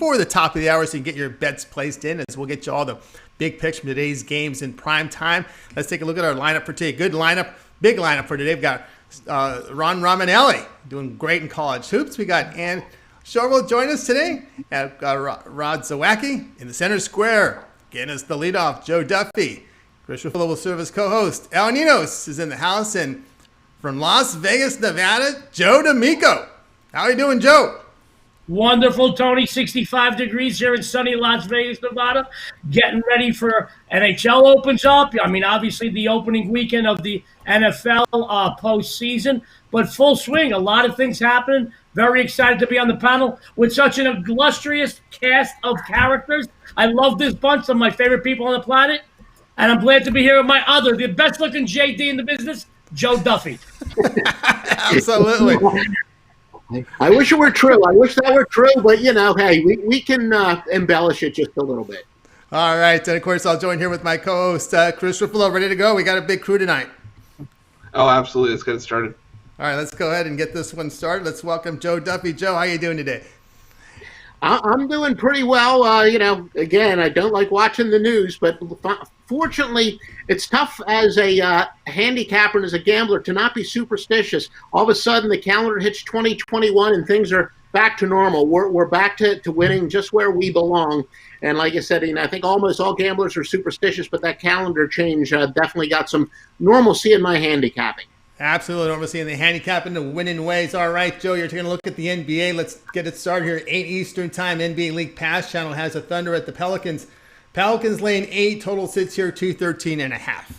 before the top of the hour so you can get your bets placed in, as we'll get you all the big picks from today's games in prime time. Let's take a look at our lineup for today. Good lineup, big lineup for today. We've got Ron Romanelli doing great in college hoops. We got Ann Shore will join us today. Rod Zawacki in the center square. Getting us the leadoff, Joe Duffy. Chris Ruffalo will serve as co-host. Al Ninos is in the house. And from Las Vegas, Nevada, Joe D'Amico. How are you doing, Joe? Wonderful, Tony. 65 degrees here in sunny Las Vegas, Nevada. Getting ready for NHL opens up. I mean, obviously the opening weekend of the NFL postseason, but full swing. A lot of things happening. Very excited to be on the panel with such an illustrious cast of characters. I love this bunch. Some of my favorite people on the planet. And I'm glad to be here with the best-looking JD in the business, Joe Duffy. Absolutely. I wish it were true. I wish that were true, but, hey, we can embellish it just a little bit. All right. And, of course, I'll join here with my co-host, Chris Ruffalo. Ready to go? We got a big crew tonight. Oh, absolutely. Let's get it started. All right. Let's go ahead and get this one started. Let's welcome Joe Duffy. Joe, how you doing today? I'm doing pretty well. Again, I don't like watching the news, but fortunately, it's tough as a handicapper and as a gambler to not be superstitious. All of a sudden, the calendar hits 2021 and things are back to normal. We're back to winning just where we belong. And like I said, I think almost all gamblers are superstitious, but that calendar change definitely got some normalcy in my handicapping. Absolutely. Normalcy in the handicap and the winning ways. All right, Joe, you're taking a look at the NBA. Let's get it started here. 8 Eastern time. NBA League Pass channel has a Thunder at the Pelicans. Pelicans laying 8. Total sits here 213.5.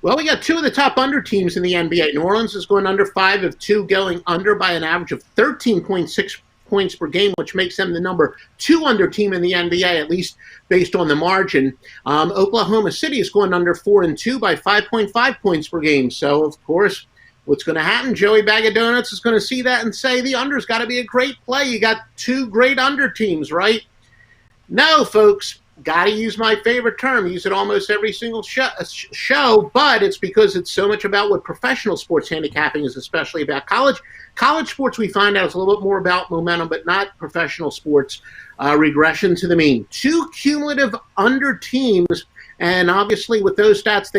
Well, we got two of the top under teams in the NBA. New Orleans is going under 5 of 2, going under by an average of 13.6 points per game, which makes them the number 2 under team in the NBA, at least based on the margin. Oklahoma City is going under 4 and 2 by 5.5 points per game. So, of course, what's going to happen? Joey Bag of Donuts is going to see that and say the under's got to be a great play. You got 2 great under teams, right? No, folks. Got to use my favorite term. Use it almost every single show, but it's because it's so much about what professional sports handicapping is, especially about college. College sports, we find out, is a little bit more about momentum, but not professional sports. Regression to the mean. 2 cumulative under teams, and obviously with those stats,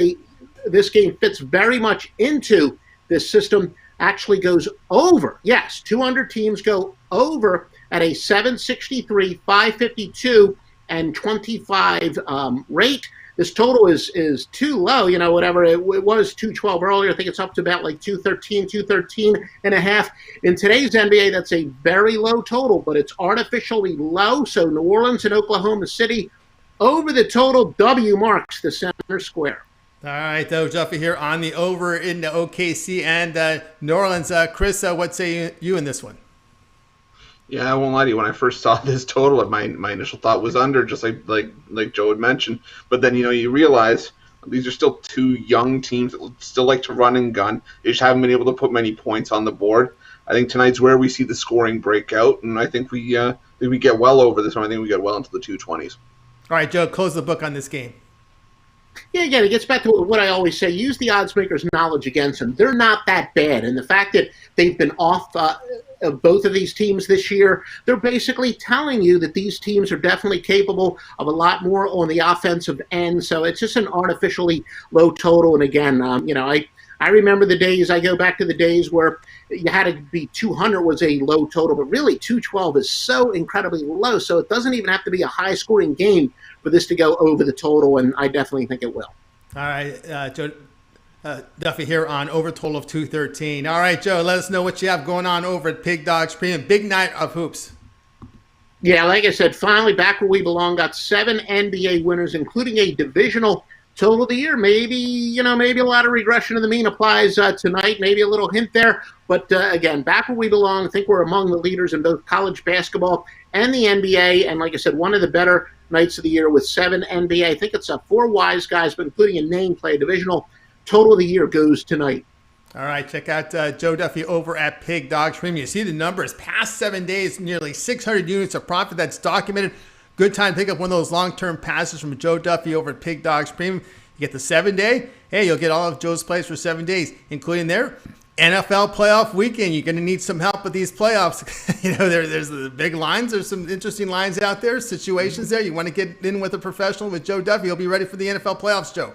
this game fits very much into this system. Actually goes over. Yes, 2 under teams go over at a 763, 552. And 25 rate. This total is too low, whatever. It was 212 earlier. I think it's up to about like 213 and a half. In today's NBA, that's a very low total, but it's artificially low. So New Orleans and Oklahoma City over the total. W marks the center square. All right, though, Duffy here on the over in the OKC and New Orleans. Chris, what say you in this one? Yeah, I won't lie to you. When I first saw this total, my initial thought was under, just like Joe had mentioned. But then, you realize these are still 2 young teams that still like to run and gun. They just haven't been able to put many points on the board. I think tonight's where we see the scoring break out, and I think we get well over this one. I think we get well into the 220s. All right, Joe, close the book on this game. Yeah, again, it gets back to what I always say. Use the odds makers' knowledge against them. They're not that bad. And the fact that they've been off both of these teams this year, they're basically telling you that these teams are definitely capable of a lot more on the offensive end. So it's just an artificially low total. And again, I remember the days, I go back to the days where you had to be 200 was a low total, but really 212 is so incredibly low. So it doesn't even have to be a high scoring game for this to go over the total, and I definitely think it will. All right, Joe Duffy here on over total of 213. All right, Joe, let us know what you have going on over at Pig Dogs Premium. Big night of hoops. Yeah, like I said, finally back where we belong. Got 7 NBA winners, including a divisional total of the year. Maybe a lot of regression to the mean applies tonight. Maybe a little hint there. But again, back where we belong. I think we're among the leaders in both college basketball and the NBA. And like I said, one of the better nights of the year with 7 NBA. I think it's 4 wise guys, but including a name play. Divisional total of the year goes tonight. All right, check out Joe Duffy over at Pig Dogs Premium. You see the numbers. Past 7 days, nearly 600 units of profit. That's documented. Good time to pick up one of those long-term passes from Joe Duffy over at Pig Dogs Premium. You get the 7-day. Hey, you'll get all of Joe's plays for 7 days, including their NFL playoff weekend. You're going to need some help with these playoffs. There's the big lines. There's some interesting lines out there, situations there. You want to get in with a professional with Joe Duffy. He'll be ready for the NFL playoffs, Joe.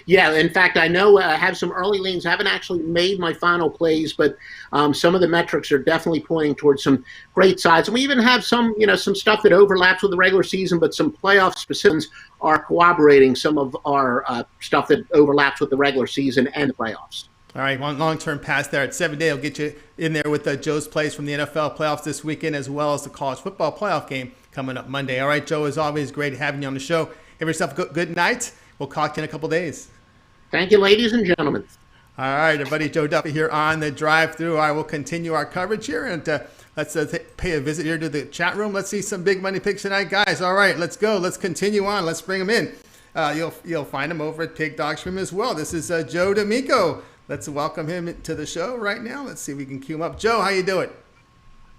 Yeah, in fact, I know I have some early leans. I haven't actually made my final plays, but some of the metrics are definitely pointing towards some great sides. And we even have some stuff that overlaps with the regular season, but some playoff specifics are corroborating some of our stuff that overlaps with the regular season and the playoffs. All right, long-term pass there at 7 day. I'll get you in there with Joe's plays from the NFL playoffs this weekend, as well as the college football playoff game coming up Monday. All right, Joe, as always, great having you on the show. Have yourself a good night. We'll talk in a couple days. Thank you, ladies and gentlemen. All right, everybody. Joe Duffy here on the drive-through. I will continue our coverage here, and let's pay a visit here to the chat room. Let's see some big money picks tonight, guys. All right, let's go. Let's continue on. Let's bring them in. You'll find him over at Pig Dog Stream as well. This is Joe D'Amico. Let's welcome him to the show right now. Let's see if we can cue him up. Joe, how you doing?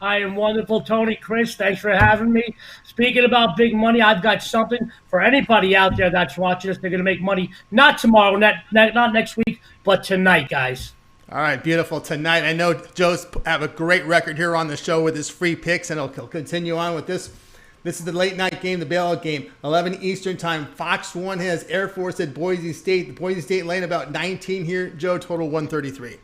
I am wonderful, Tony. Chris, thanks for having me. Speaking about big money, I've got something for anybody out there that's watching us. They're going to make money not tomorrow, not next week, but tonight, guys. All right, beautiful. Tonight, I know Joe's have a great record here on the show with his free picks, and he'll continue on with this. This is the late night game, the bailout game, 11 Eastern time. Fox 1 has Air Force at Boise State. The Boise State laying about 19 here. Joe, total 133.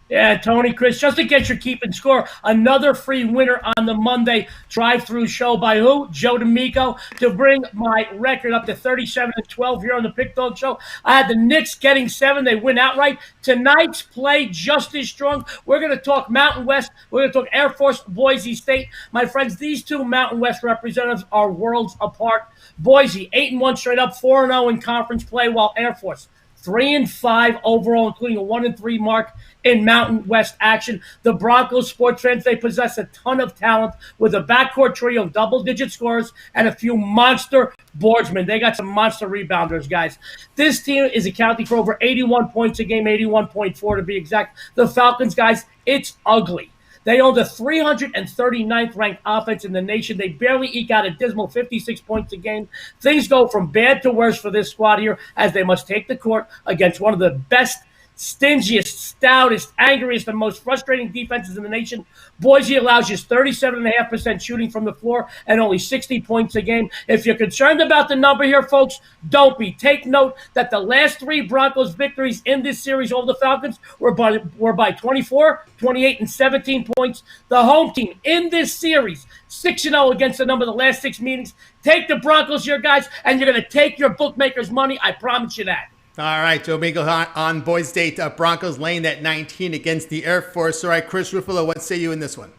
Yeah, Tony, Chris, just to get your keeping score, another free winner on the Monday drive-through show by who? Joe D'Amico, to bring my record up to 37-12 here on the Pick Dog Show. I had the Knicks getting 7. They win outright. Tonight's play just as strong. We're going to talk Mountain West. We're going to talk Air Force, Boise State. My friends, these two Mountain West representatives are worlds apart. Boise, 8-1 straight up, 4-0 in conference play, while Air Force, 3-5 overall, including a 1-3 mark in Mountain West action. The Broncos sports fans, they possess a ton of talent with a backcourt trio of double-digit scorers and a few monster boardsmen. They got some monster rebounders, guys. This team is accounting for over 81 points a game, 81.4 to be exact. The Falcons, guys, it's ugly. They own the 339th ranked offense in the nation. They barely eke out a dismal 56 points a game. Things go from bad to worse for this squad here as they must take the court against one of the best, stingiest, stoutest, angriest, and most frustrating defenses in the nation. Boise allows just 37.5% shooting from the floor and only 60 points a game. If you're concerned about the number here, folks, don't be. Take note that the last 3 Broncos victories in this series over the Falcons were by 24, 28, and 17 points. The home team in this series, 6-0 against the number of the last 6 meetings. Take the Broncos here, guys, and you're going to take your bookmakers' money. I promise you that. All right, Joe D'Amico on Boise State. Broncos laying that 19 against the Air Force. All right, Chris Ruffalo, what say you in this one?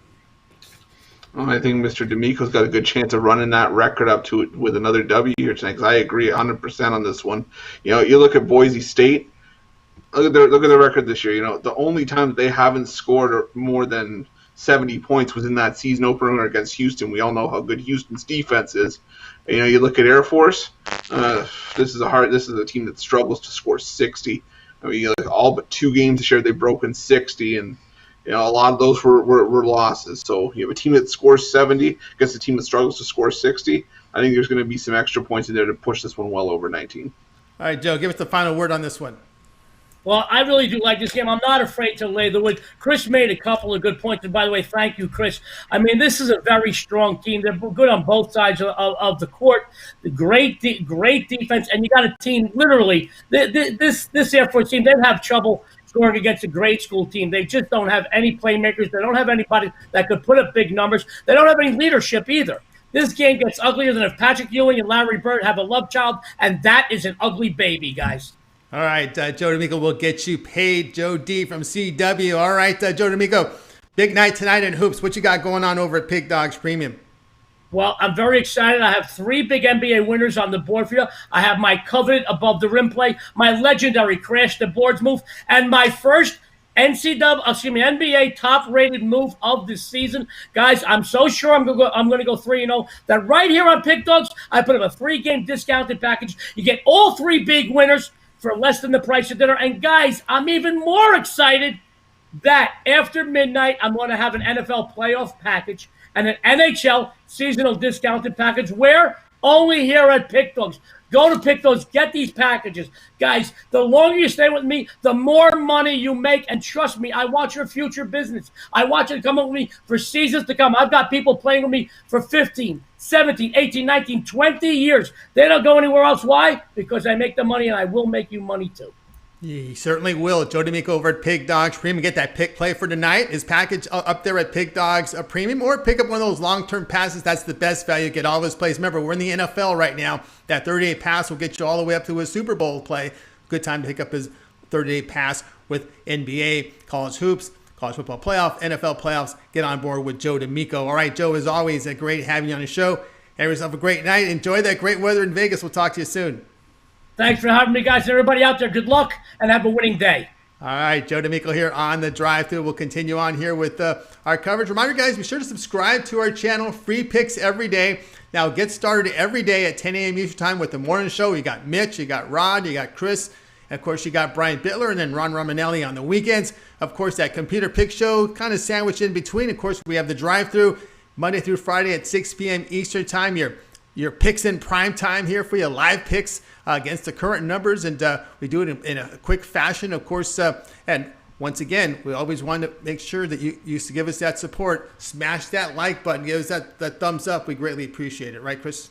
Well, I think Mr. D'Amico's got a good chance of running that record up to it with another W here tonight, because I agree 100% on this one. You look at Boise State, look at their record this year. The only time that they haven't scored more than 70 points was in that season opener against Houston. We all know how good Houston's defense is. You look at Air Force. This is a team that struggles to score 60. I mean, all but 2 games this year they've broken 60, and a lot of those were losses. So you have a team that scores 70 against a team that struggles to score 60. I think there's going to be some extra points in there to push this one well over 19. All right, Joe, give us the final word on this one. Well, I really do like this game. I'm not afraid to lay the wood. Chris made a couple of good points. And by the way, thank you, Chris. I mean, this is a very strong team. They're good on both sides of the court. The great defense. And you got a team, literally, this Air Force team, they'd have trouble scoring against a grade school team. They just don't have any playmakers. They don't have anybody that could put up big numbers. They don't have any leadership either. This game gets uglier than if Patrick Ewing and Larry Bird have a love child, and that is an ugly baby, guys. All right, Joe D'Amico will get you paid. Joe D from CW. All right, Joe D'Amico, big night tonight in hoops. What you got going on over at Pig Dogs Premium? Well, I'm very excited. I have 3 big NBA winners on the board for you. I have my coveted above the rim play, my legendary crash the boards move, and my first NBA top-rated move of the season. Guys, I'm so sure I'm going to go 3-0. That right here on Pig Dogs, I put up a 3-game discounted package. You get all 3 big winners for less than the price of dinner. And guys, I'm even more excited that after midnight, I'm going to have an NFL playoff package and an NHL seasonal discounted package. Where? Only here at Pick Dogs. Go to pick those. Get these packages. Guys, the longer you stay with me, the more money you make. And trust me, I want your future business. I want you to come with me for seasons to come. I've got people playing with me for 15, 17, 18, 19, 20 years. They don't go anywhere else. Why? Because I make the money, and I will make you money too. He certainly will. Joe D'Amico over at Pig Dogs Premium. Get that pick play for tonight. His package up there at Pig Dogs Premium, or pick up one of those long-term passes. That's the best value. Get all of his plays. Remember, we're in the NFL right now. That 30-day pass will get you all the way up to his Super Bowl play. Good time to pick up his 30-day pass with NBA, college hoops, college football playoff, NFL playoffs. Get on board with Joe D'Amico. All right, Joe, as always, great having you on the show. Have yourself a great night. Enjoy that great weather in Vegas. We'll talk to you soon. Thanks for having me, guys. Everybody out there, good luck and have a winning day. All right, Joe D'Amico here on the drive-thru. We'll continue on here with our coverage. Reminder, guys, be sure to subscribe to our channel. Free picks every day. Now, get started every day at 10 a.m. Eastern Time with the morning show. You got Mitch, you got Rod, you got Chris, and of course, you got Brian Bittler and then Ron Romanelli on the weekends. Of course, that computer pick show kind of sandwiched in between. Of course, we have the drive-thru Monday through Friday at 6 p.m. Eastern Time. Your picks in prime time here for you, live picks against the current numbers, and we do it in a quick fashion, of course. And once again, we always want to make sure that you used to give us that support. Smash that like button, give us that thumbs up. We greatly appreciate it, right, Chris?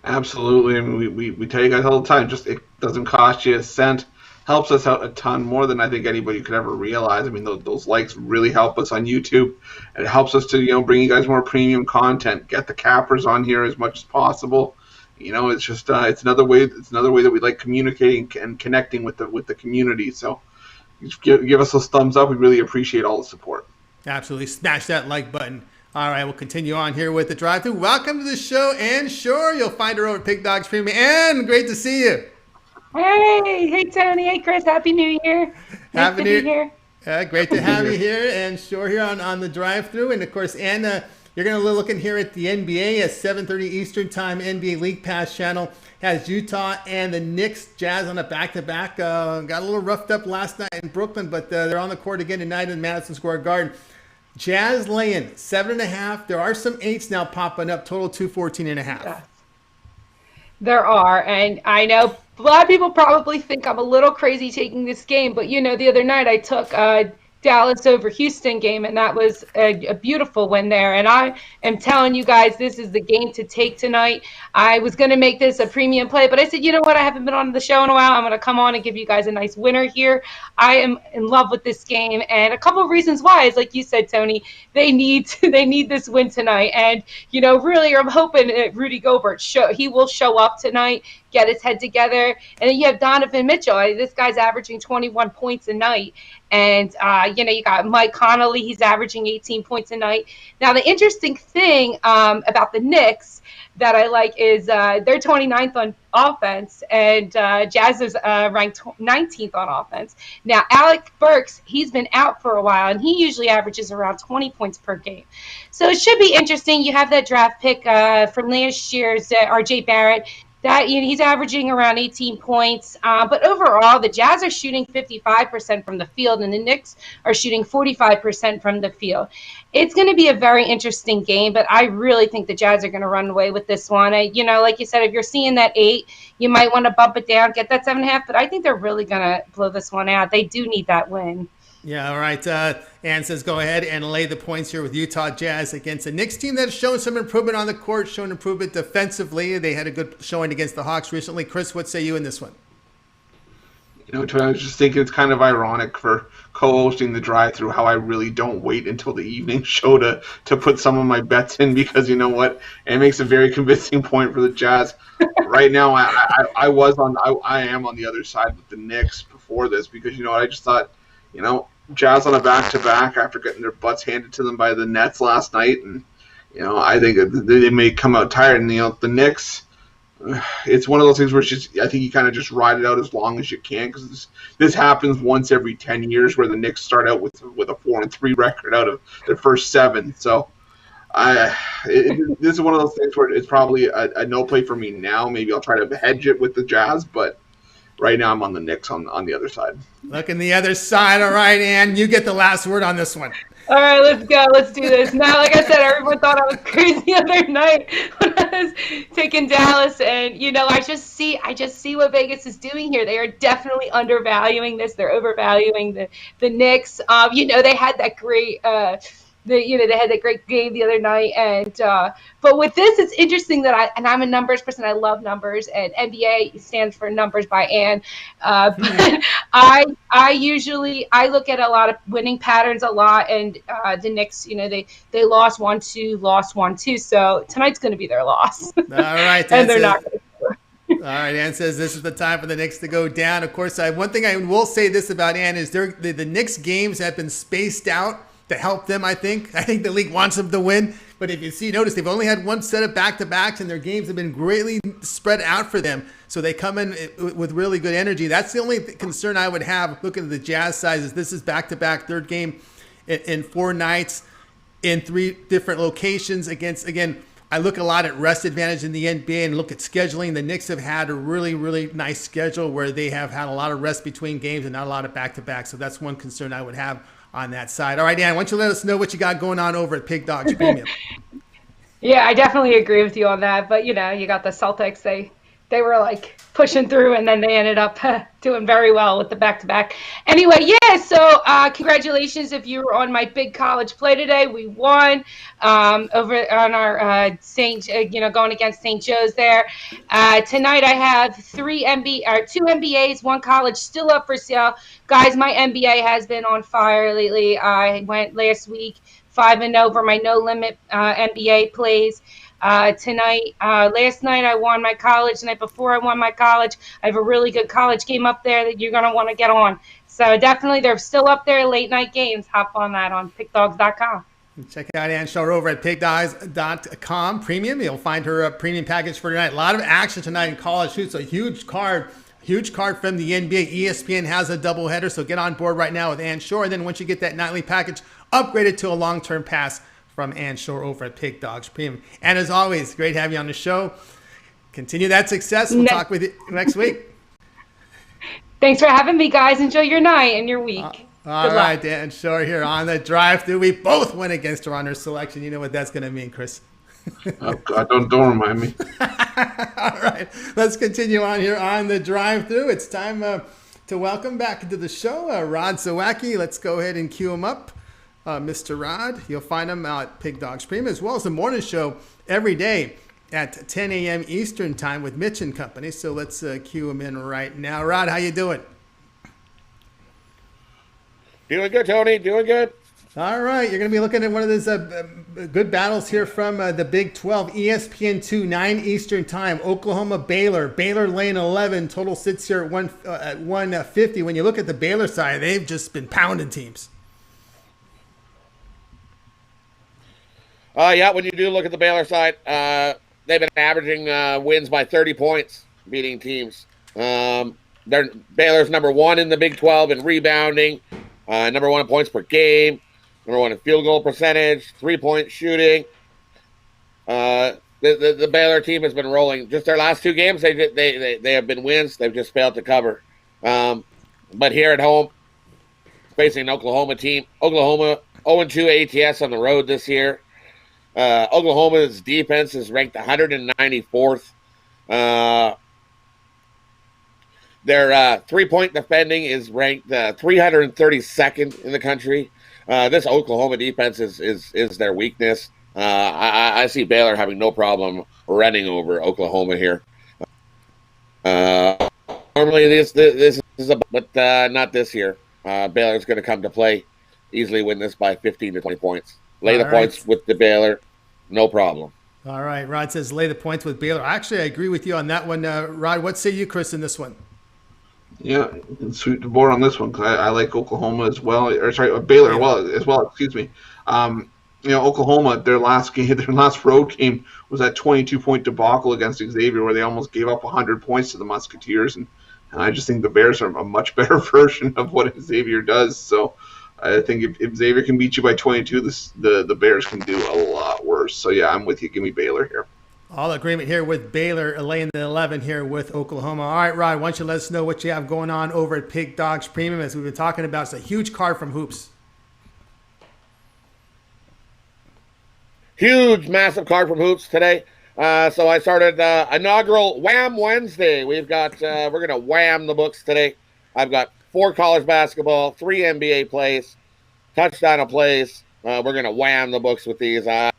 Absolutely. I mean, we tell you guys all the time, just it doesn't cost you a cent. Helps us out a ton more than I think anybody could ever realize. I mean, those likes really help us on YouTube. And it helps us to, bring you guys more premium content. Get the cappers on here as much as possible. It's just it's another way. It's another way that we like communicating and connecting with the community. So, just give us those thumbs up. We really appreciate all the support. Absolutely, smash that like button. All right, we'll continue on here with the drive-thru. Welcome to the show, and sure, you'll find her over at Pig Dogs Premium. And great to see you. Hey Tony, hey Chris, Happy New Year. Nice to be here. Great to have you here, and sure here on the drive-thru. And of course, Anna, you're going to be looking here at the NBA at 7:30 Eastern Time. NBA League Pass channel has Utah and the Knicks Jazz on a back-to-back. Got a little roughed up last night in Brooklyn, but they're on the court again tonight in Madison Square Garden. Jazz laying 7.5. There are some 8s now popping up. Total 214.5. Yeah. There are, and I know a lot of people probably think I'm a little crazy taking this game, but the other night I took Dallas over Houston game, and that was a beautiful win there. And I am telling you guys, this is the game to take tonight. I was going to make this a premium play, but I said, you know what? I haven't been on the show in a while. I'm going to come on and give you guys a nice winner here. I am in love with this game, and a couple of reasons why is, like you said, Tony, they need this win tonight. And really, I'm hoping Rudy Gobert he will show up tonight, get his head together. And then you have Donovan Mitchell. This guy's averaging 21 points a night. And, you got Mike Conley. He's averaging 18 points a night. Now, the interesting thing about the Knicks that I like is they're 29th on offense, and Jazz is ranked 19th on offense. Now, Alec Burks, he's been out for a while, and he usually averages around 20 points per game. So it should be interesting. You have that draft pick from last year's R.J. Barrett. That he's averaging around 18 points. But overall, the Jazz are shooting 55% from the field, and the Knicks are shooting 45% from the field. It's going to be a very interesting game, but I really think the Jazz are going to run away with this one. Like you said, if you're seeing that 8, you might want to bump it down, get that 7.5, but I think they're really going to blow this one out. They do need that win. Yeah, all right. Ann says go ahead and lay the points here with Utah Jazz against a Knicks team that's shown some improvement on the court, shown improvement defensively. They had a good showing against the Hawks recently. Chris, what say you in this one? I was just thinking it's kind of ironic for co-hosting the drive-thru how I really don't wait until the evening show to put some of my bets in, because you know what? It makes a very convincing point for the Jazz. Right now, I am on the other side with the Knicks before this, because I just thought, Jazz on a back-to-back after getting their butts handed to them by the Nets last night, and I think they may come out tired. And the Knicks, it's one of those things where I think you kind of just ride it out as long as you can, because this happens once every 10 years where the Knicks start out with a 4-3 record out of their first 7. So this is one of those things where it's probably a no play for me now. Maybe I'll try to hedge it with the Jazz, but right now I'm on the Knicks on the other side. Look on the other side. All right, Ann, you get the last word on this one. All right, let's go. Let's do this. Now, like I said, everyone thought I was crazy the other night when I was taking Dallas, and I just see what Vegas is doing here. They are definitely undervaluing this. They're overvaluing the Knicks. They had that great. They had that great game the other night, and but with this, it's interesting that I'm a numbers person. I love numbers, and NBA stands for numbers by Ann. But I usually look at a lot of winning patterns a lot, and the Knicks, they lost 1-2, lost 1-2, so tonight's going to be their loss. All right, and they're not. All right, Ann says this is the time for the Knicks to go down. Of course, one thing I will say this about Ann is the Knicks games have been spaced out to help them, I think. I think the league wants them to win. But if you notice, they've only had one set of back-to-backs, and their games have been greatly spread out for them. So they come in with really good energy. That's the only concern I would have looking at the Jazz side is this is back-to-back, third game in 4 nights in 3 different locations against, again, I look a lot at rest advantage in the NBA and look at scheduling. The Knicks have had a really, really nice schedule where they have had a lot of rest between games and not a lot of back-to-back. So that's one concern I would have on that side. All right, Dan, why don't you let us know what you got going on over at Pig Dogs Premium? Yeah, I definitely agree with you on that. But, you got the Celtics. They were like pushing through, and then they ended up doing very well with the back-to-back. Anyway, yeah, so congratulations if you were on my big college play today. We won over on our going against St. Joe's there. Tonight I have 2 MBAs, 1 college still up for sale. Guys, my MBA has been on fire lately. I went last week 5-0 for my no limit MBA plays. Tonight, last night I won my college. The night before I won my college. I have a really good college game up there that you're going to want to get on. So definitely they're still up there, late night games. Hop on that on pigdogs.com. Check out Ann Schor over at pigdogs.com premium. You'll find her premium package for tonight. A lot of action tonight in college hoops. A huge card from the NBA. ESPN has a doubleheader, so get on board right now with Ann Schor. And then once you get that nightly package, upgrade it to a long-term pass from Ann Schor over at Pig Dogs Premium. And as always, great to have you on the show. Continue that success. We'll talk with you next week. Thanks for having me, guys. Enjoy your night and your week. All right, Dan Schor here on the drive-thru. We both went against her on her selection. You know what that's going to mean, Chris. Oh, God, don't remind me. All right, let's continue on here on the drive-thru. It's time to welcome back into the show Rod Zawacki. Let's go ahead and cue him up. Mr. Rod, you'll find him out at Pig Dogs Premium, as well as the morning show every day at 10 a.m. Eastern time with Mitch and Company. So let's cue him in right now. Rod, how you doing? Doing good, Tony. Doing good. All right. You're going to be looking at one of those good battles here from the Big 12, ESPN2, 9 Eastern time, Oklahoma, Baylor. Baylor laying 11. Total sits here at 150. When you look at the Baylor side, they've just been pounding teams. Yeah, when you do look at the Baylor side, they've been averaging wins by 30 points, beating teams. Baylor's number 1 in the Big 12 in rebounding, number 1 in points per game, number 1 in field goal percentage, 3-point shooting. The Baylor team has been rolling. Just their last 2 games, they have been wins. They've just failed to cover. But here at home, facing an Oklahoma team, Oklahoma 0-2 ATS on the road this year. Oklahoma's defense is ranked 194th. Their 3-point defending is ranked 332nd in the country. This Oklahoma defense is their weakness. I see Baylor having no problem running over Oklahoma here. Normally this is but not this year. Baylor's going to come to play, easily win this by 15 to 20 points. Lay the points with the Baylor, no problem. All right, Rod says lay the points with Baylor. Actually, I agree with you on that one. Rod, what say you, Chris, in this one? Yeah, you can sweep the board on this one because I like Oklahoma as well. Or sorry, Baylor as well. Excuse me. Oklahoma, their last road game was that 22-point debacle against Xavier, where they almost gave up 100 points to the Musketeers, and I just think the Bears are a much better version of what Xavier does. So I think if Xavier can beat you by 22, the Bears can do a lot worse. So yeah, I'm with you. Give me Baylor here. All agreement here with Baylor laying the 11 here with Oklahoma. All right, Rod, why don't you let us know what you have going on over at Pig Dogs Premium? As we've been talking about, it's a huge card from Hoops. Huge, massive card from Hoops today. So I started inaugural Wham Wednesday. We've got we're gonna wham the books today. I've got 4 college basketball, 3 NBA plays, touchdown of plays. We're gonna wham the books with these. I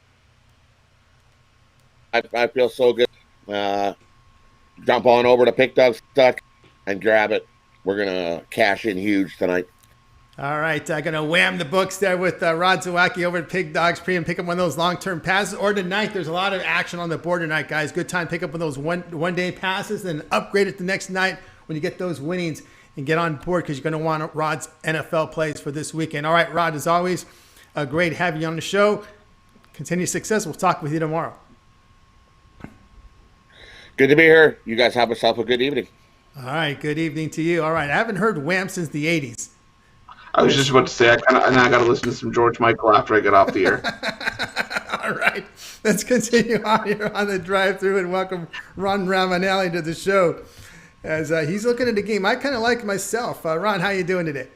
feel so good. Jump on over to PickDogs and grab it. We're gonna cash in huge tonight. All right, going to wham the books there with Rod Zawacki over at Pig Dogs Pre and pick up one of those long-term passes. Or tonight, there's a lot of action on the board tonight, guys. Good time to pick up one of those one-day passes and upgrade it the next night when you get those winnings and get on board because you're going to want Rod's NFL plays for this weekend. All right, Rod, as always, great having you on the show. Continue success. We'll talk with you tomorrow. Good to be here. You guys have yourself a good evening. All right, good evening to you. All right, I haven't heard wham since the 80s. I was just about to say, I got to listen to some George Michael after I get off the air. All right, let's continue on here on the drive-through and welcome Ron Ramanelli to the show as he's looking at the game. I kind of like myself. Ron, how you doing today?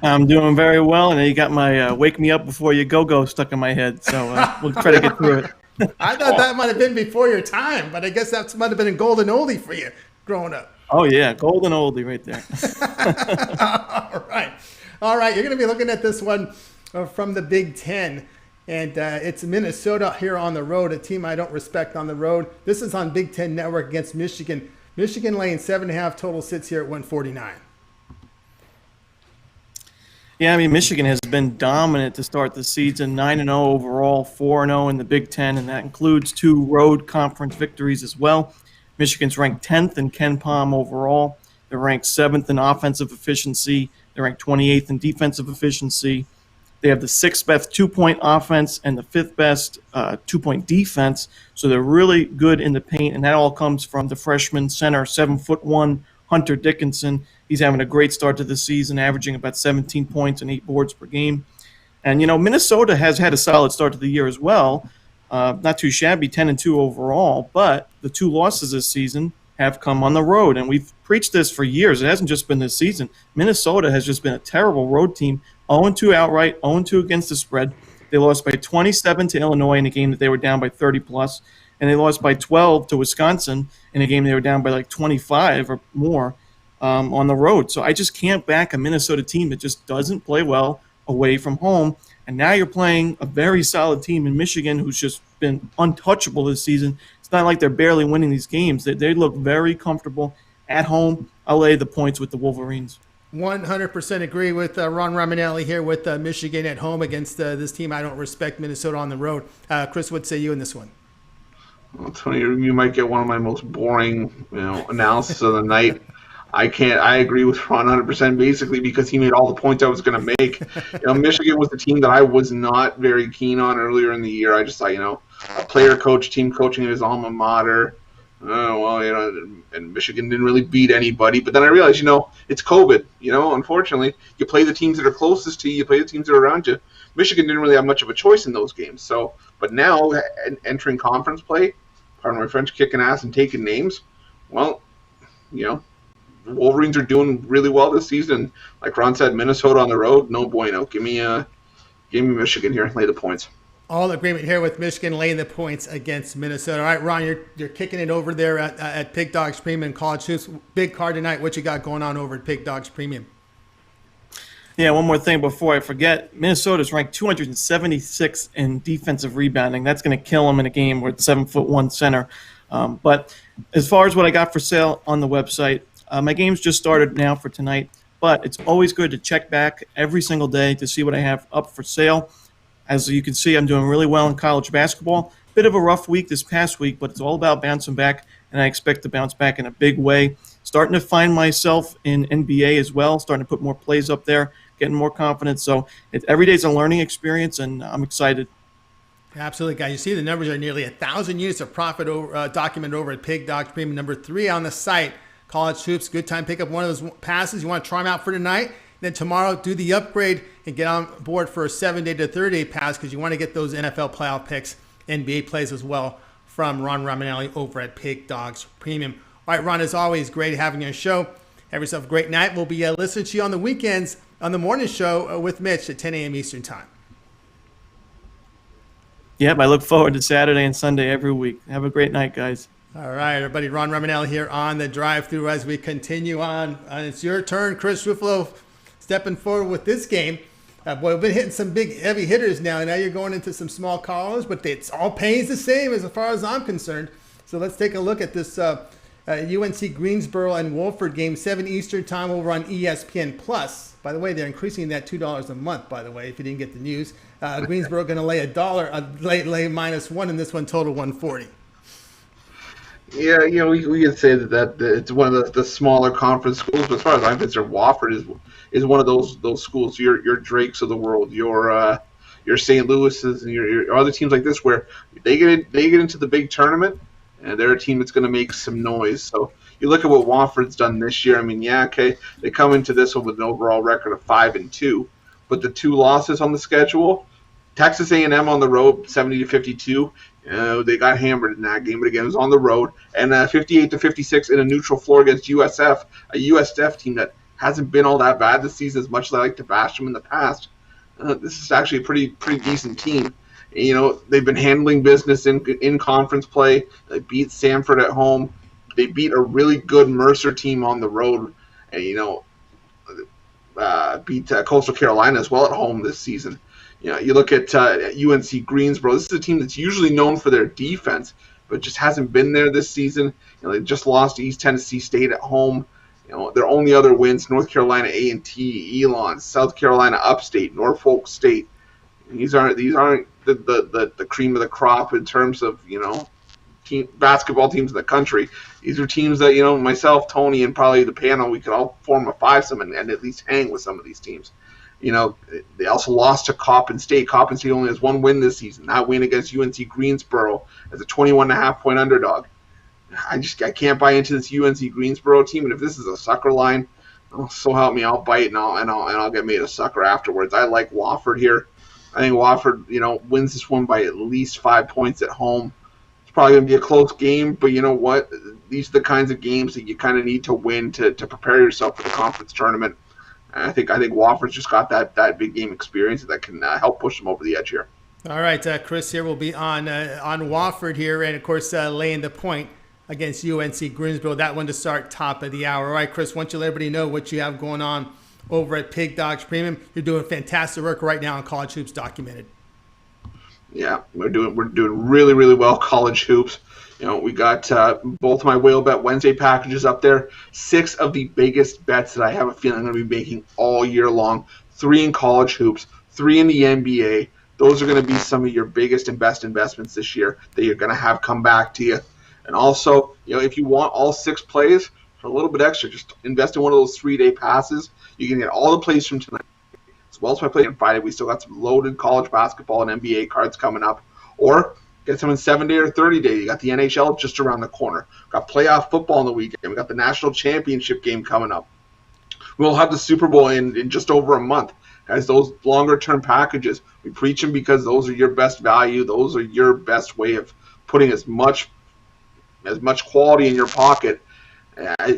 I'm doing very well, and you got my "Wake Me Up Before You Go" stuck in my head, so we'll try to get through it. I thought that might have been before your time, but I guess that might have been a golden oldie for you growing up. Oh, yeah, golden oldie right there. All right. You're going to be looking at this one from the Big Ten, and it's Minnesota here on the road, a team I don't respect on the road. This is on Big Ten Network against Michigan. Michigan laying 7.5 total sits here at 149. Yeah, I mean, Michigan has been dominant to start the season, 9-0 overall, 4-0 in the Big Ten, and that includes 2 road conference victories as well. Michigan's ranked 10th in Ken Palm overall. They're ranked 7th in offensive efficiency. They're ranked 28th in defensive efficiency. They have the 6th best 2-point offense and the 5th best 2-point defense. So they're really good in the paint, and that all comes from the freshman center, 7'1", Hunter Dickinson. He's having a great start to the season, averaging about 17 points and 8 boards per game. And, you know, Minnesota has had a solid start to the year as well. Not too shabby, 10-2 overall, but the 2 losses this season have come on the road, and we've preached this for years. It hasn't just been this season. Minnesota has just been a terrible road team, 0-2 outright, 0-2 against the spread. They lost by 27 to Illinois in a game that they were down by 30+, and they lost by 12 to Wisconsin in a game they were down by like 25 or more on the road. So I just can't back a Minnesota team that just doesn't play well away from home. And now you're playing a very solid team in Michigan who's just been untouchable this season. It's not like they're barely winning these games. They look very comfortable at home. I'll lay the points with the Wolverines. 100% agree with Ron Ramanelli here with Michigan at home against this team. I don't respect Minnesota on the road. Chris, what say you in this one? Well, Tony, you might get one of my most boring, analysis of the night. I agree with Ron 100% basically because he made all the points I was going to make. Michigan was the team that I was not very keen on earlier in the year. I just thought, a player coach, team coaching at his alma mater. And Michigan didn't really beat anybody. But then I realized, it's COVID. Unfortunately, you play the teams that are closest to you. You play the teams that are around you. Michigan didn't really have much of a choice in those games. So, but now entering conference play, pardon my French, kicking ass and taking names. Well, the Wolverines are doing really well this season. Like Ron said, Minnesota on the road, no bueno. Give me Michigan here. Lay the points. All agreement here with Michigan laying the points against Minnesota. All right, Ron, you're kicking it over there at Pig Dogs Premium College Hoops. Big card tonight. What you got going on over at Pig Dogs Premium? Yeah, one more thing before I forget. Minnesota's ranked 276 in defensive rebounding. That's going to kill them in a game with 7'1" center. But as far as what I got for sale on the website, my game's just started now for tonight. But it's always good to check back every single day to see what I have up for sale. As you can see, I'm doing really well in college basketball. Bit of a rough week this past week, but it's all about bouncing back, and I expect to bounce back in a big way. Starting to find myself in NBA as well, starting to put more plays up there, getting more confidence. So every day's a learning experience, and I'm excited. Absolutely, guys. You see the numbers are nearly 1,000 units of profit documented over at Pig Dogs Premium, number 3 on the site. College Hoops, good time. Pick up one of those passes. You want to try them out for tonight. Then tomorrow, do the upgrade and get on board for a 7-day to 30-day pass because you want to get those NFL playoff picks, NBA plays as well from Ron Ramanelli over at Pig Dogs Premium. All right, Ron, as always, great having you on the show. Have yourself a great night. We'll be listening to you on the weekends on the morning show with Mitch at 10 a.m. Eastern Time. Yep, I look forward to Saturday and Sunday every week. Have a great night, guys. All right, everybody. Ron Ramanelli here on the drive-through as we continue on. It's your turn, Chris Ruffalo, stepping forward with this game. Boy, we've been hitting some big, heavy hitters now. Now you're going into some small college, but it's all pays the same as far as I'm concerned. So let's take a look at this UNC Greensboro and Wolford game, 7 Eastern time over on ESPN Plus. By the way, they're increasing that $2 a month, by the way, if you didn't get the news. Greensboro going to lay lay -1 in this one, total 140. Yeah, we could say that it's one of the smaller conference schools, but as far as I'm concerned, Wofford is one of those schools. Your Drakes of the world, your St. Louis's, and your other teams like this, where they get into the big tournament, and they're a team that's going to make some noise. So you look at what Wofford's done this year. I mean, yeah, okay, they come into this one with an overall record of 5-2, but the 2 losses on the schedule, Texas A&M on the road, 70-52. They got hammered in that game, but again, it was on the road. And 58-56 in a neutral floor against USF, a USF team that hasn't been all that bad this season, as much as I like to bash them in the past. This is actually a pretty decent team. They've been handling business in conference play. They beat Samford at home. They beat a really good Mercer team on the road, and beat Coastal Carolina as well at home this season. You look at UNC Greensboro. This is a team that's usually known for their defense, but just hasn't been there this season. They just lost to East Tennessee State at home. Their only other wins: North Carolina A&T, Elon, South Carolina Upstate, Norfolk State. These aren't the cream of the crop in terms of basketball teams in the country. These are teams that myself, Tony, and probably the panel, we could all form a fivesome and at least hang with some of these teams. They also lost to Coppin State. Coppin State only has 1 win this season. That win against UNC Greensboro as a 21.5-point underdog. I can't buy into this UNC Greensboro team. And if this is a sucker line, so help me, I'll bite and I'll get made a sucker afterwards. I like Wofford here. I think Wofford, wins this one by at least 5 points at home. It's probably going to be a close game, but you know what? These are the kinds of games that you kind of need to win to prepare yourself for the conference tournament. And I think Wofford's just got that big game experience that can help push them over the edge here. All right, Chris here will be on Wofford here, and of course laying the point against UNC Greensboro. That one to start top of the hour. All right, Chris, why don't you let everybody know what you have going on over at Pig Dogs Premium? You're doing fantastic work right now on College Hoops Documented. Yeah, we're doing really, really well, College Hoops. We got both my Whale Bet Wednesday packages up there. 6 of the biggest bets that I have a feeling I'm going to be making all year long. 3 in college hoops, 3 in the NBA. Those are going to be some of your biggest and best investments this year that you're going to have come back to you. And also, if you want all 6 plays for a little bit extra, just invest in one of those 3-day passes. You can get all the plays from tonight, as well as my play on Friday. We still got some loaded college basketball and NBA cards coming up. Or get some in 7-day or 30-day. You got the NHL just around the corner. Got playoff football in the weekend. We got the national championship game coming up. We'll have the Super Bowl in just over a month. Guys, those longer-term packages, we preach them because those are your best value. Those are your best way of putting as much quality in your pocket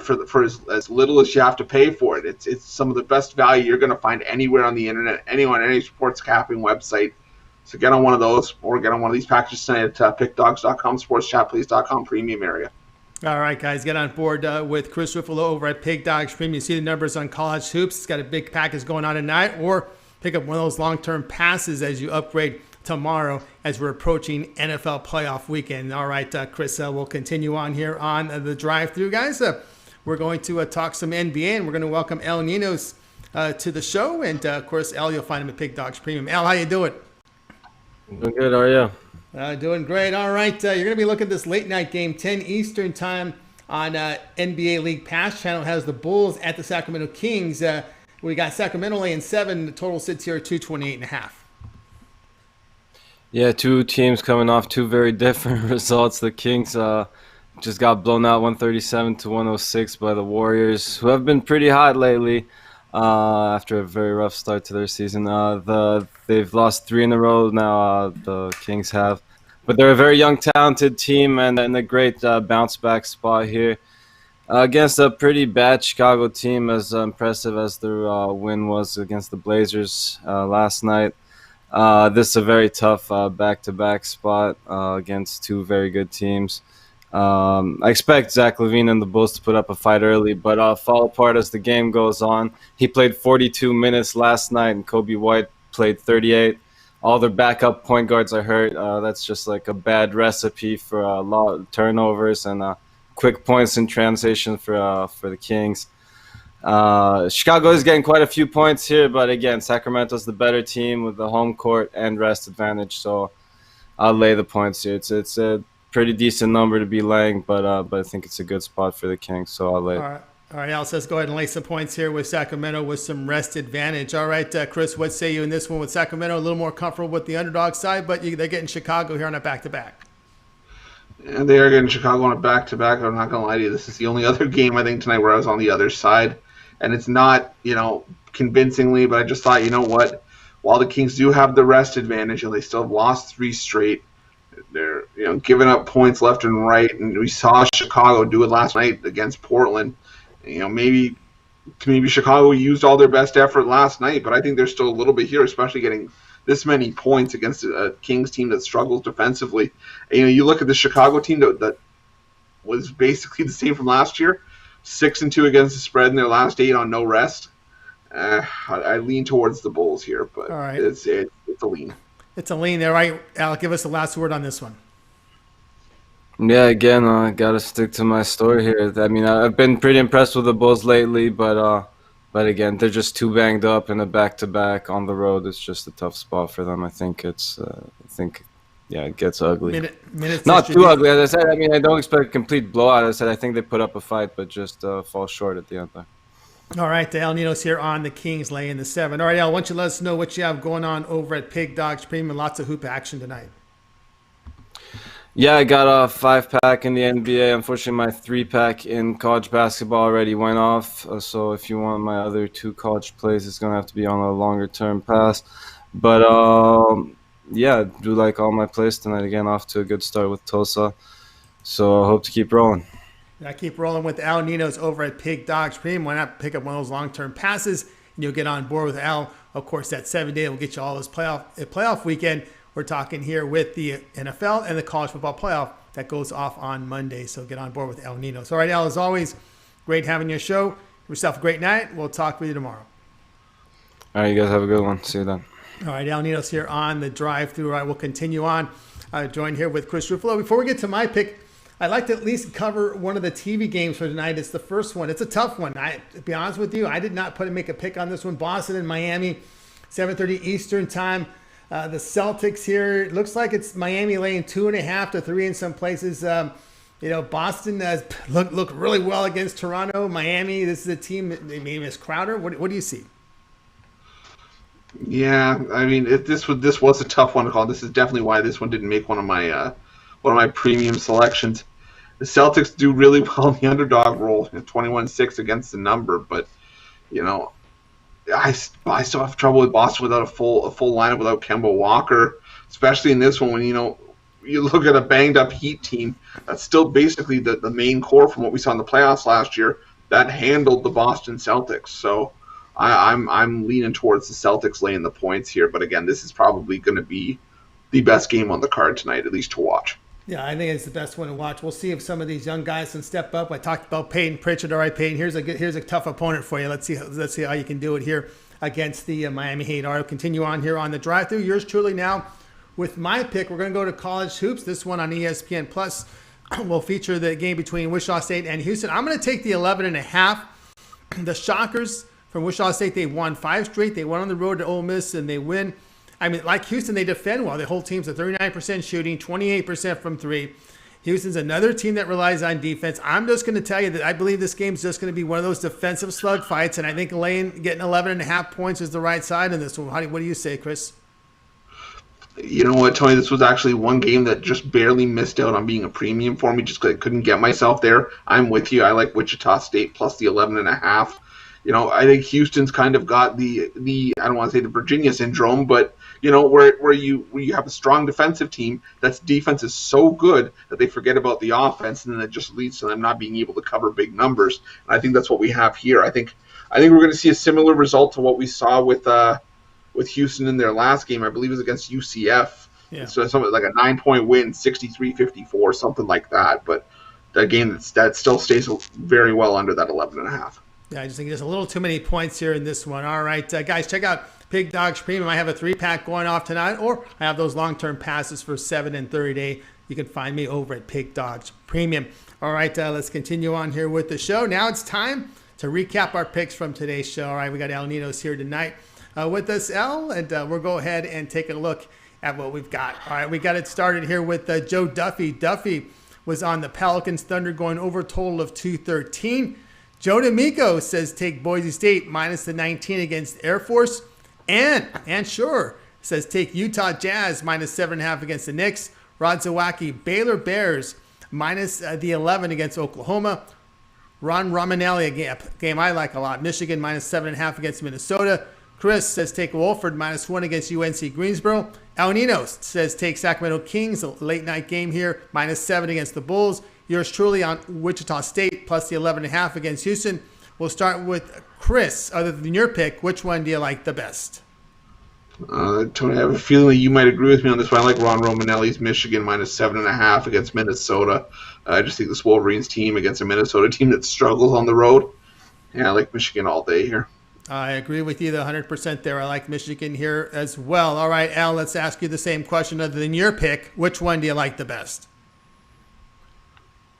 for as little as you have to pay for it. It's some of the best value you're going to find anywhere on the internet, any sports capping website. So get on one of those, or get on one of these packages tonight at pickdogs.com, sportschatplace.com premium area. All right, guys, get on board with Chris Ruffalo over at Pig Dogs Premium. You see the numbers on College Hoops. It's got a big package going on tonight, or pick up one of those long-term passes as you upgrade tomorrow as we're approaching NFL playoff weekend. All right, Chris, we'll continue on here on the drive-thru, guys. We're going to talk some NBA, and we're going to welcome El Ninos to the show. And, of course, El, you'll find him at Pig Dogs Premium. El, how you doing? Doing good, how are you? Doing great. All right, you're going to be looking at this late-night game, 10 Eastern time on NBA League Pass channel. It has the Bulls at the Sacramento Kings. We got Sacramento laying 7. The total sits here at 228.5. Yeah, 2 teams coming off 2 very different results. The Kings just got blown out 137-106 by the Warriors, who have been pretty hot lately after a very rough start to their season. They've lost 3 in a row now, the Kings have. But they're a very young, talented team and in a great bounce-back spot here against a pretty bad Chicago team, as impressive as their win was against the Blazers last night. This is a very tough back-to-back spot against two very good teams. I expect Zach LaVine and the Bulls to put up a fight early, but fall apart as the game goes on. He played 42 minutes last night, and Kobe White played 38. All their backup point guards are hurt. That's just like a bad recipe for a lot of turnovers and quick points in transition for the Kings. Chicago is getting quite a few points here, but again, Sacramento's the better team with the home court and rest advantage, so I'll lay the points here. It's a pretty decent number to be laying, but I think it's a good spot for the Kings, so I'll lay. All right, Al says go ahead and lay some points here with Sacramento with some rest advantage. All right, Chris, what say you in this one with Sacramento? A little more comfortable with the underdog side, but they're getting Chicago here on a back-to-back. And they are getting Chicago on a back-to-back. I'm not going to lie to you. This is the only other game, I think, tonight where I was on the other side. And it's not, convincingly, but I just thought, you know what? While the Kings do have the rest advantage and they still have lost 3 straight, they're, giving up points left and right. And we saw Chicago do it last night against Portland. Maybe Chicago used all their best effort last night, but I think there's still a little bit here, especially getting this many points against a Kings team that struggles defensively. And, you look at the Chicago team that was basically the same from last year, 6-2 against the spread in their last 8 on no rest. I lean towards the Bulls here, but all right. It's a lean. It's a lean there, right? Al, give us the last word on this one. Yeah, again, I gotta stick to my story here. I mean, I've been pretty impressed with the Bulls lately, but again, they're just too banged up in a back-to-back on the road. It's just a tough spot for them. I think it gets ugly. Not too ugly, as I said. I mean, I don't expect a complete blowout. As I said, I think they put up a fight, but just fall short at the end there. All right, Al Nino's here on the Kings laying the 7. All right, Al, why don't you let us know what you have going on over at Pig Dogs Premium? Lots of hoop action tonight. Yeah, I got a 5-pack in the NBA. Unfortunately, my 3-pack in college basketball already went off. So if you want my other 2 college plays, it's going to have to be on a longer-term pass. But, yeah, I do like all my plays tonight. Again, off to a good start with Tulsa. So I hope to keep rolling. I keep rolling with Al Nino's over at Pig Dogs Premium. Why not pick up one of those long-term passes, and you'll get on board with Al. Of course, that 7-day will get you all this playoff weekend. We're talking here with the NFL and the college football playoff that goes off on Monday. So get on board with Al Nino. So, all right, Al, as always, great having your show. Have yourself a great night. We'll talk with you tomorrow. All right, you guys have a good one. See you then. All right, Al Nino's here on the drive-thru. All right, we'll continue on. Joined here with Chris Ruffalo. Before we get to my pick, I'd like to at least cover one of the TV games for tonight. It's the first one. It's a tough one. To be honest with you, I did not make a pick on this one. Boston and Miami, 7:30 Eastern time. The Celtics here, it looks like it's Miami laying 2.5 to 3 in some places. Boston has looked really well against Toronto. Miami, this is a team that maybe miss Crowder. What do you see? Yeah, I mean, this was a tough one to call. This is definitely why this one didn't make one of my premium selections. The Celtics do really well in the underdog role, 21-6 against the number, but I still have trouble with Boston without a full lineup without Kemba Walker, especially in this one when you look at a banged up Heat team that's still basically the main core from what we saw in the playoffs last year that handled the Boston Celtics. So I'm leaning towards the Celtics laying the points here, but again, this is probably going to be the best game on the card tonight, at least to watch. Yeah, I think it's the best one to watch. We'll see if some of these young guys can step up. I talked about Peyton Pritchard. All right, Peyton, here's a tough opponent for you. Let's see how you can do it here against the Miami Heat. All right, continue on here on the drive-thru. Yours truly now with my pick. We're going to go to college hoops. This one on ESPN Plus will feature the game between Wichita State and Houston. I'm going to take the 11.5. The Shockers from Wichita State, they won 5 straight. They went on the road to Ole Miss and they win. I mean, like Houston, they defend well. The whole team's at 39% shooting, 28% from 3. Houston's another team that relies on defense. I'm just going to tell you that I believe this game's just going to be one of those defensive slugfights, and I think getting 11.5 points is the right side in this one. What do you say, Chris? You know what, Tony? This was actually one game that just barely missed out on being a premium for me just because I couldn't get myself there. I'm with you. I like Wichita State plus the 11.5. I think Houston's kind of got the I don't want to say the Virginia syndrome, but where you have a strong defensive team that's defense is so good that they forget about the offense, and then it just leads to them not being able to cover big numbers. And I think that's what we have here. I think we're going to see a similar result to what we saw with with Houston in their last game. I believe it was against UCF. Yeah. So something like a 9-point win, 63-54, something like that. But that game that still stays very well under that 11.5. Yeah, I just think there's a little too many points here in this one. All right, guys, check out Big Dogs Premium. I have a 3-pack going off tonight, or I have those long-term passes for 7 and 30 day. You can find me over at Big Dogs Premium. All right, let's continue on here with the show. Now it's time to recap our picks from today's show. All right, we got El Nino's here tonight with us, El, and we'll go ahead and take a look at what we've got. All right, we got it started here with Joe Duffy. Duffy was on the Pelicans Thunder going over a total of 213. Joe D'Amico says take Boise State minus the 19 against Air Force. And Sure says take Utah Jazz minus 7.5 against the Knicks. Rod Zawacki, Baylor Bears minus the 11 against Oklahoma. Ron Romanelli, a game I like a lot. Michigan minus 7.5 against Minnesota. Chris says take Wolford minus 1 against UNC Greensboro. El Nino says take Sacramento Kings, a late night game here, minus 7 against the Bulls. Yours truly on Wichita State plus the 11.5 against Houston. We'll start with Chris. Other than your pick, which one do you like the best? Tony, I have a feeling that you might agree with me on this one. I like Ron Romanelli's Michigan minus 7.5 against Minnesota. I just think this Wolverines team against a Minnesota team that struggles on the road. Yeah, I like Michigan all day here. I agree with you 100% there. I like Michigan here as well. All right, Al, let's ask you the same question. Other than your pick, which one do you like the best?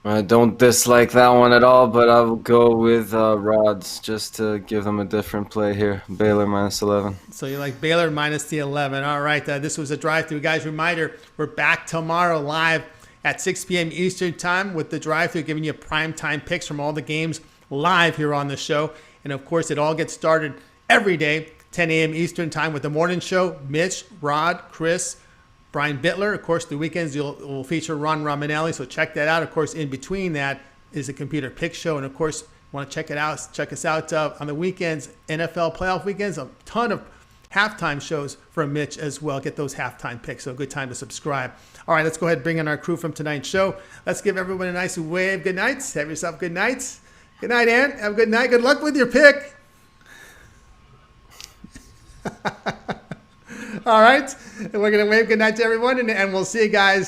I don't dislike that one at all, but I will go with Rods just to give them a different play here. Baylor minus 11. So you like Baylor minus the 11. All right, this was a drive-through. Guys, reminder, we're back tomorrow live at 6 p.m. Eastern time with the drive-through, giving you prime time picks from all the games live here on the show. And, of course, it all gets started every day, 10 a.m. Eastern time with the morning show. Mitch, Rod, Chris, Brian Bittler. Of course, the weekends will feature Ron Romanelli, so check that out. Of course, in between that is a computer pick show. And, of course, want to check us out on the weekends, NFL playoff weekends, a ton of halftime shows from Mitch as well. Get those halftime picks, so a good time to subscribe. All right, let's go ahead and bring in our crew from tonight's show. Let's give everyone a nice wave. Good nights. Have yourself good nights. Good night, Ann. Have a good night. Good luck with your pick. All right. And we're going to wave good night to everyone, and we'll see you guys